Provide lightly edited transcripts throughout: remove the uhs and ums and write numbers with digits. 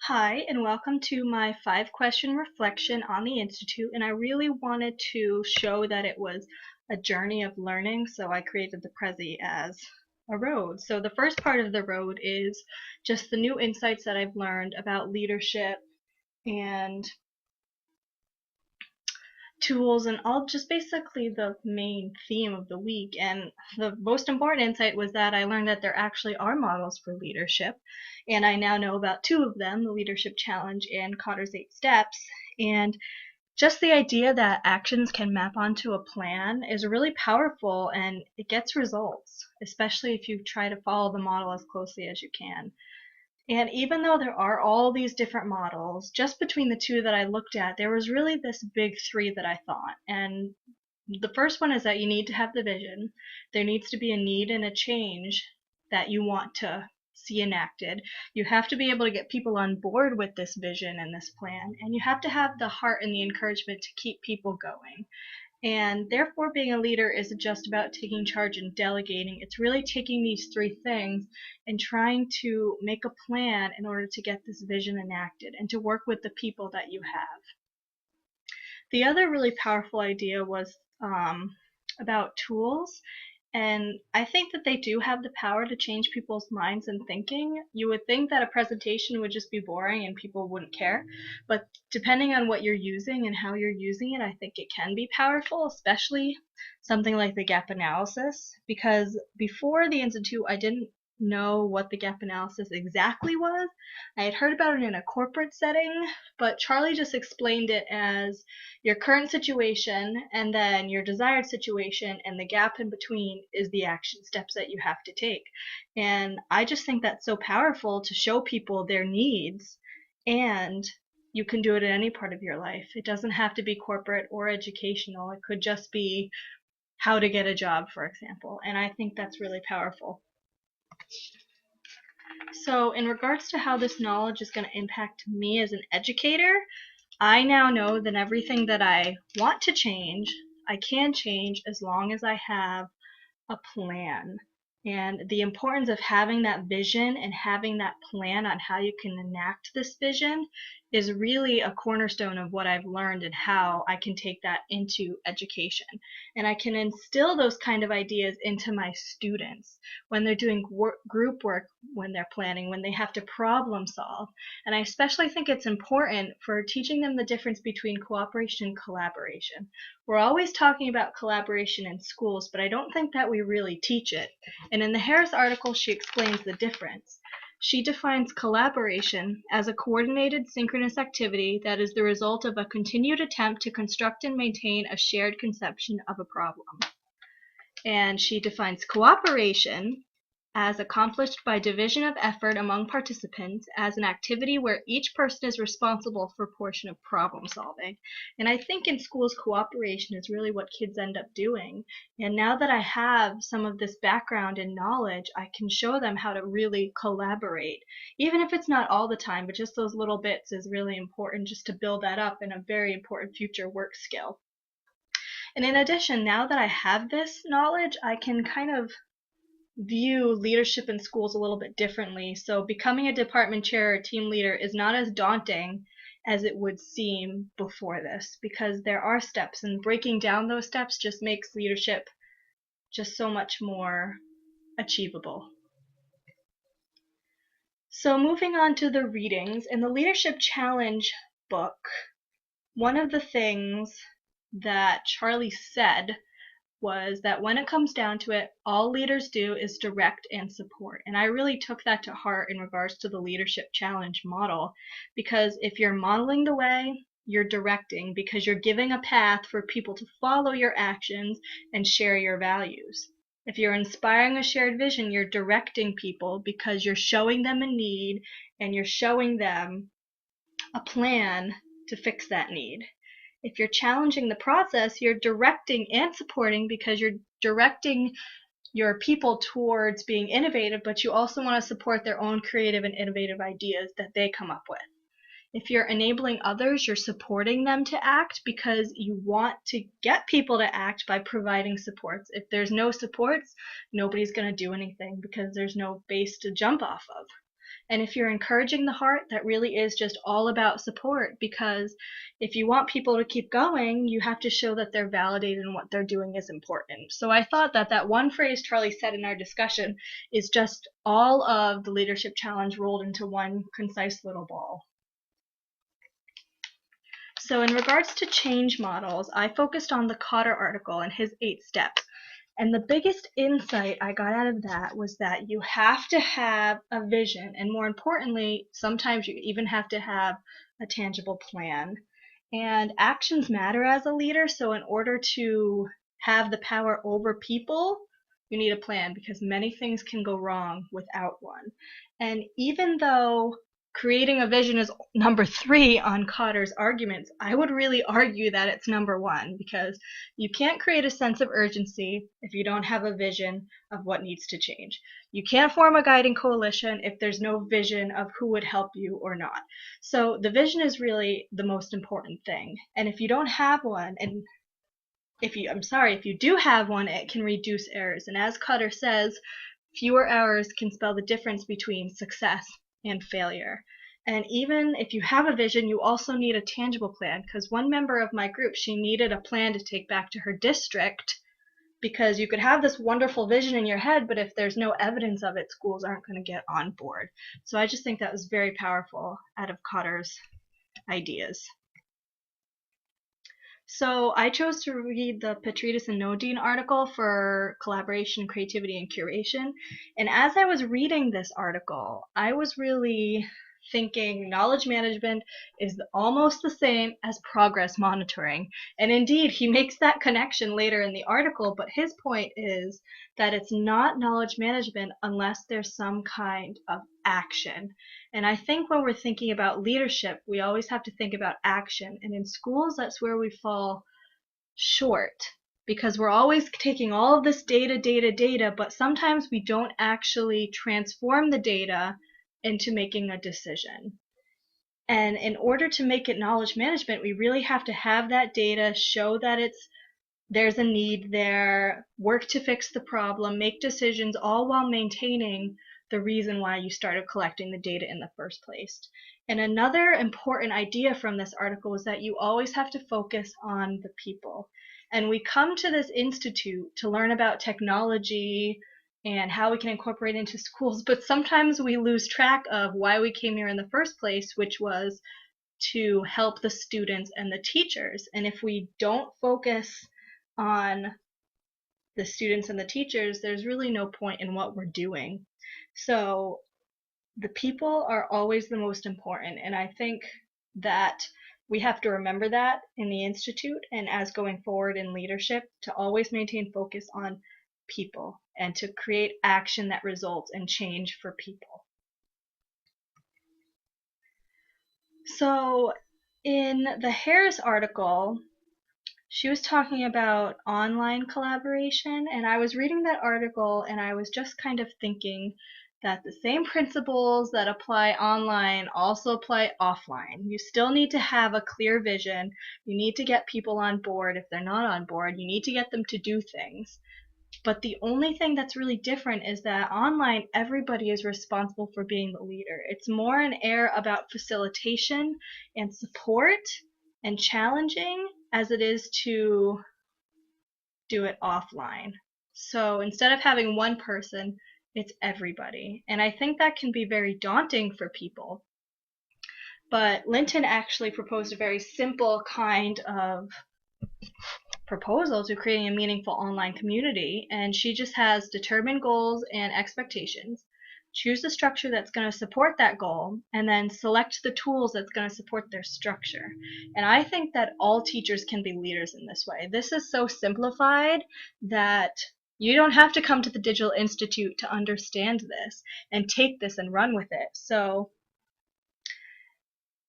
Hi, and welcome to my 5-question reflection on the Institute. And I really wanted to show that it was a journey of learning, so I created the Prezi as a road. So the first part of the road is just the new insights that I've learned about leadership and tools and all, just basically the main theme of the week. And the most important insight was that I learned that there actually are models for leadership, and I now know about two of them, the Leadership Challenge and Cotter's 8 Steps. And just the idea that actions can map onto a plan is really powerful, and it gets results, especially if you try to follow the model as closely as you can. And even though there are all these different models, just between the two that I looked at, there was really this big three that I thought. And the first one is that you need to have the vision. There needs to be a need and a change that you want to see enacted. You have to be able to get people on board with this vision and this plan, and you have to have the heart and the encouragement to keep people going. And therefore, being a leader isn't just about taking charge and delegating. It's really taking these three things and trying to make a plan in order to get this vision enacted and to work with the people that you have. The other really powerful idea was about tools. And I think that they do have the power to change people's minds and thinking. You would think that a presentation would just be boring and people wouldn't care, but depending on what you're using and how you're using it, I think it can be powerful, especially something like the gap analysis. Because before the Institute, I didn't know what the gap analysis exactly was. I had heard about it in a corporate setting, but Charlie just explained it as your current situation and then your desired situation, and the gap in between is the action steps that you have to take. And I just think that's so powerful to show people their needs, and you can do it in any part of your life. It doesn't have to be corporate or educational. It could just be how to get a job, for example. And I think that's really powerful. So in regards to how this knowledge is going to impact me as an educator, I now know that everything that I want to change, I can change as long as I have a plan. And the importance of having that vision and having that plan on how you can enact this vision is really a cornerstone of what I've learned and how I can take that into education. And I can instill those kind of ideas into my students when they're doing group work, when they're planning, when they have to problem solve. And I especially think it's important for teaching them the difference between cooperation and collaboration. We're always talking about collaboration in schools, but I don't think that we really teach it. And in the Harris article, she explains the difference. She defines collaboration as a coordinated synchronous activity that is the result of a continued attempt to construct and maintain a shared conception of a problem. And she defines cooperation as accomplished by division of effort among participants as an activity where each person is responsible for a portion of problem solving. And I think in schools, cooperation is really what kids end up doing. And now that I have some of this background and knowledge, I can show them how to really collaborate. Even if it's not all the time, but just those little bits is really important just to build that up in a very important future work skill. And in addition, now that I have this knowledge, I can kind of view leadership in schools a little bit differently. So becoming a department chair or team leader is not as daunting as it would seem before this, because there are steps, and breaking down those steps just makes leadership just so much more achievable. So moving on to the readings, in the Leadership Challenge book, one of the things that Charlie said was that when it comes down to it, all leaders do is direct and support. And I really took that to heart in regards to the Leadership Challenge model, because if you're modeling the way, you're directing because you're giving a path for people to follow your actions and share your values. If you're inspiring a shared vision, you're directing people because you're showing them a need and you're showing them a plan to fix that need. If you're challenging the process, you're directing and supporting because you're directing your people towards being innovative, but you also want to support their own creative and innovative ideas that they come up with. If you're enabling others, you're supporting them to act because you want to get people to act by providing supports. If there's no supports, nobody's going to do anything because there's no base to jump off of. And if you're encouraging the heart, that really is just all about support, because if you want people to keep going, you have to show that they're validated and what they're doing is important. So I thought that that one phrase Charlie said in our discussion is just all of the leadership challenge rolled into one concise little ball. So in regards to change models, I focused on the Cotter article and his 8 steps. And the biggest insight I got out of that was that you have to have a vision, and more importantly, sometimes you even have to have a tangible plan. And actions matter as a leader, so in order to have the power over people, you need a plan, because many things can go wrong without one. And even though creating a vision is number 3 on Cotter's arguments, I would really argue that it's number 1, because you can't create a sense of urgency if you don't have a vision of what needs to change. You can't form a guiding coalition if there's no vision of who would help you or not. So the vision is really the most important thing. And if you don't have one, and if you do have one, it can reduce errors. And as Cotter says, fewer errors can spell the difference between success and failure. And even if you have a vision, you also need a tangible plan, because one member of my group, she needed a plan to take back to her district, because you could have this wonderful vision in your head, but if there's no evidence of it, schools aren't going to get on board. So I just think that was very powerful out of Cotter's ideas. So I chose to read the Petridis and Nodine article for collaboration, creativity, and curation. And as I was reading this article, I was really thinking knowledge management is almost the same as progress monitoring. And indeed, he makes that connection later in the article, but his point is that it's not knowledge management unless there's some kind of action. And I think when we're thinking about leadership, we always have to think about action. And in schools, that's where we fall short, because we're always taking all of this data, but sometimes we don't actually transform the data into making a decision. And in order to make it knowledge management, we really have to have that data, show that there's a need there, work to fix the problem, make decisions, all while maintaining the reason why you started collecting the data in the first place. And another important idea from this article is that you always have to focus on the people. And we come to this institute to learn about technology and how we can incorporate it into schools, but sometimes we lose track of why we came here in the first place, which was to help the students and the teachers. And if we don't focus on the students and the teachers, there's really no point in what we're doing. So the people are always the most important, and I think that we have to remember that in the Institute and as going forward in leadership, to always maintain focus on people and to create action that results in change for people. So in the Harris article, she was talking about online collaboration, and I was reading that article and I was just kind of thinking that the same principles that apply online also apply offline. You still need to have a clear vision. You need to get people on board. If they're not on board, you need to get them to do things. But the only thing that's really different is that online, everybody is responsible for being the leader. It's more an air about facilitation and support and challenging as it is to do it offline. So instead of having one person, it's everybody. And I think that can be very daunting for people. But Linton actually proposed a very simple kind of proposal to creating a meaningful online community, and she just has determined goals and expectations, choose the structure that's going to support that goal, and then select the tools that's going to support their structure. And I think that all teachers can be leaders in this way. This is so simplified that you don't have to come to the Digital Institute to understand this and take this and run with it. So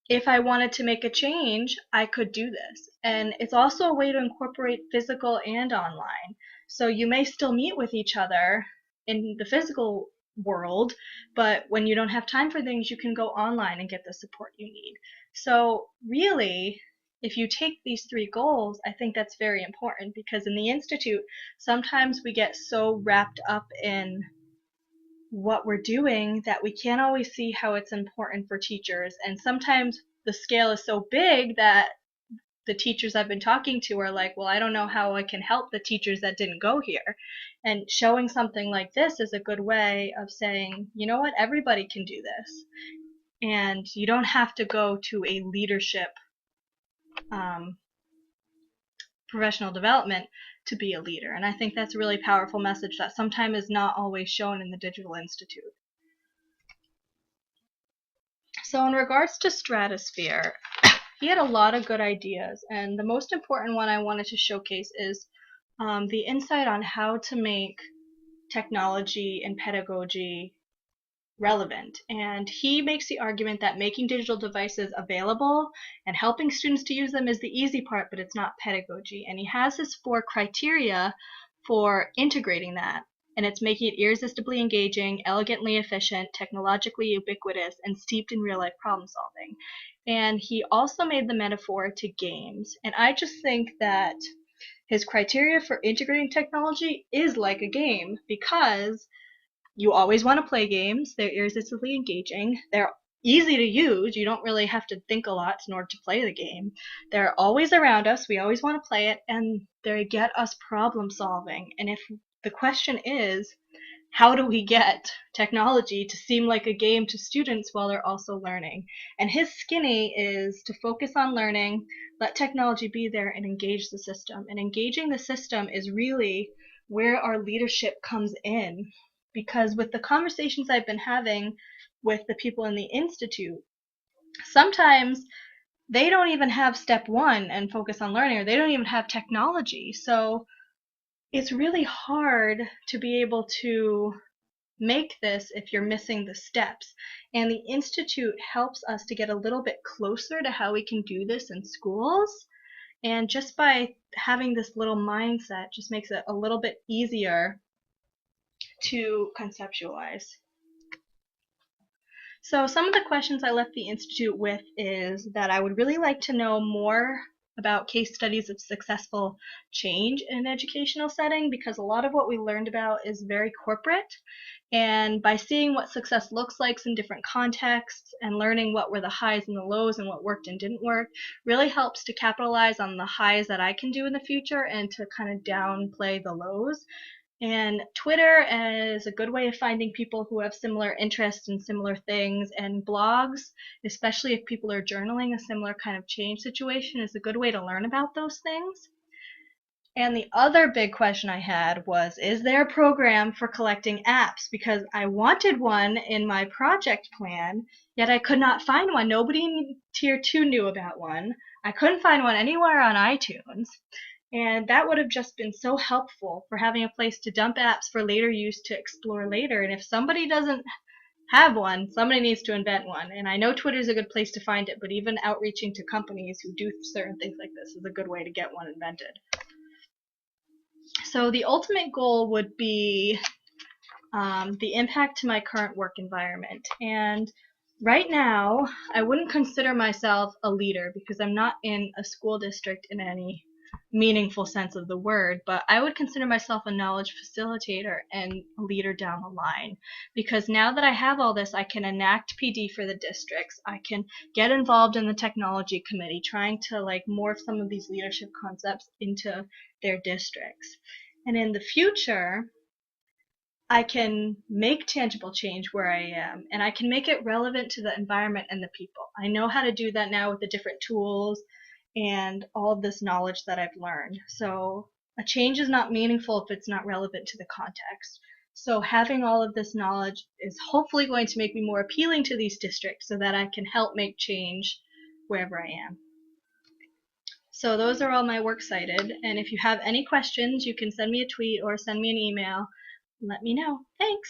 if I wanted to make a change, I could do this. And it's also a way to incorporate physical and online. So you may still meet with each other in the physical world, but when you don't have time for things, you can go online and get the support you need. So really, if you take these 3 goals, I think that's very important, because in the Institute, sometimes we get so wrapped up in what we're doing that we can't always see how it's important for teachers. And sometimes the scale is so big that the teachers I've been talking to are like, well, I don't know how I can help the teachers that didn't go here. And showing something like this is a good way of saying, you know what, everybody can do this. And you don't have to go to a leadership professional development to be a leader. And I think that's a really powerful message that sometimes is not always shown in the Digital Institute. So in regards to Stratosphere, he had a lot of good ideas, and the most important one I wanted to showcase is the insight on how to make technology and pedagogy relevant. And he makes the argument that making digital devices available and helping students to use them is the easy part, but it's not pedagogy. And he has his 4 criteria for integrating that. And it's making it irresistibly engaging, elegantly efficient, technologically ubiquitous, and steeped in real-life problem solving. And he also made the metaphor to games. And I just think that his criteria for integrating technology is like a game, because you always want to play games. They're irresistibly engaging. They're easy to use. You don't really have to think a lot in order to play the game. They're always around us. We always want to play it, and they get us problem solving. And if the question is, how do we get technology to seem like a game to students while they're also learning? And his skinny is to focus on learning, let technology be there, and engage the system. And engaging the system is really where our leadership comes in. Because with the conversations I've been having with the people in the Institute, sometimes they don't even have step 1 and focus on learning, or they don't even have technology. So it's really hard to be able to make this if you're missing the steps. And the Institute helps us to get a little bit closer to how we can do this in schools. And just by having this little mindset just makes it a little bit easier to conceptualize. So some of the questions I left the Institute with is that I would really like to know more about case studies of successful change in an educational setting, because a lot of what we learned about is very corporate. And by seeing what success looks like in different contexts and learning what were the highs and the lows and what worked and didn't work really helps to capitalize on the highs that I can do in the future and to kind of downplay the lows. And Twitter is a good way of finding people who have similar interests in similar things, and blogs, especially if people are journaling a similar kind of change situation, is a good way to learn about those things. And the other big question I had was, is there a program for collecting apps? Because I wanted one in my project plan, yet I could not find one. Nobody in Tier 2 knew about one. I couldn't find one anywhere on iTunes. And that would have just been so helpful for having a place to dump apps for later use to explore later. And if somebody doesn't have one, somebody needs to invent one. And I know Twitter is a good place to find it, but even outreaching to companies who do certain things like this is a good way to get one invented. So the ultimate goal would be the impact to my current work environment. And right now, I wouldn't consider myself a leader because I'm not in a school district in any meaningful sense of the word, but I would consider myself a knowledge facilitator and a leader down the line, because now that I have all this, I can enact PD for the districts. I can get involved in the technology committee, trying to morph some of these leadership concepts into their districts. And in the future, I can make tangible change where I am, and I can make it relevant to the environment and the people. I know how to do that now with the different tools and all of this knowledge that I've learned. So a change is not meaningful if it's not relevant to the context. So having all of this knowledge is hopefully going to make me more appealing to these districts so that I can help make change wherever I am. So those are all my works cited, and if you have any questions, you can send me a tweet or send me an email. Let me know. Thanks!